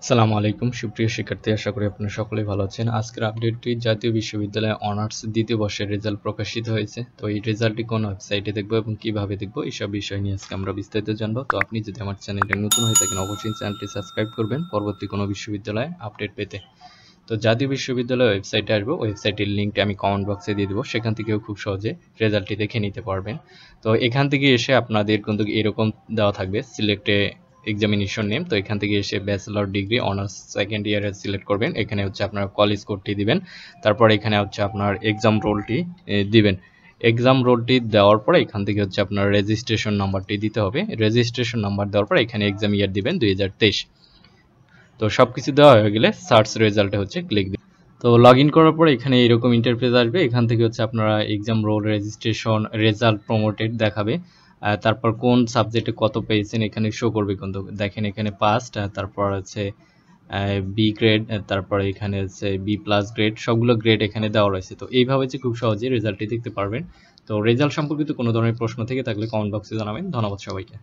আসসালামু আলাইকুম সুপ্রিয় শিক্ষার্থী, আশা করি আপনারা সকলেই ভালো আছেন। আজকের আপডেটটি জাতীয় বিশ্ববিদ্যালয়ে অনার্স দ্বিতীয় বর্ষের রেজাল্ট প্রকাশিত হয়েছে। তো এই রেজাল্টটি কোন ওয়েবসাইটে দেখবো এবং কিভাবে দেখবো এইসব বিষয় নিয়ে আজকে আমরা বিস্তারিত জানবো। তো আপনি যদি আমার চ্যানেলে নতুন হয়ে থাকেন অবশ্যই চ্যানেলটি সাবস্ক্রাইব করবেন পরবর্তী কোনো বিশ্ববিদ্যালয়ে আপডেট পেতে। তো জাতীয় বিশ্ববিদ্যালয়ের ওয়েবসাইটে আসবো, ওয়েবসাইটের লিঙ্কটি আমি কমেন্ট বক্সে দিয়ে দেবো, সেখান থেকেও খুব সহজে রেজাল্টটি দেখে নিতে পারবেন। তো এখান থেকে এসে আপনাদের কিন্তু এরকম দেওয়া থাকবে সিলেক্টে এক্সামিনেশন নেম। তো এখান থেকে এসে ব্যাচেলর ডিগ্রি অনার্স সেকেন্ড ইয়ারে সিলেক্ট করবেন। এখানে হচ্ছে আপনার কলেজ কোডটি দিবেন, তারপর এখানে হচ্ছে আপনার এক্সাম রোলটি দিবেন। এক্সাম রোলটি দেওয়ার পরে এখান থেকে হচ্ছে আপনার রেজিস্ট্রেশন নাম্বারটি দিতে হবে। রেজিস্ট্রেশন নাম্বার দেওয়ার পর এখানে এক্সাম ইয়ার দিবেন 2023। তো সবকিছু দেওয়া হয়ে গেলে সার্চ রেজাল্টে হচ্ছে ক্লিক দিন। তো লগ ইন করার পর এখানে এরকম ইন্টারফেস আসবে। এখান থেকে হচ্ছে আপনারা exam role, registration, result promoted দেখাবে। তারপর কোন সাবজেক্টে কত পেয়েছেন এখানে শো করবে, কিন্তু দেখেন এখানে পাস্ট, তারপর হচ্ছে বি গ্রেড, তারপর এখানে হচ্ছে বি প্লাস গ্রেড, সবগুলো গ্রেড এখানে দেওয়া রয়েছে। তো এইভাবে হচ্ছে খুব সহজে রেজাল্টটি দেখতে পারবেন। তো রেজাল্ট সম্পর্কিত কোনো ধরনের প্রশ্ন থেকে থাকলে কমেন্ট বক্সে জানাবেন। ধন্যবাদ সবাইকে।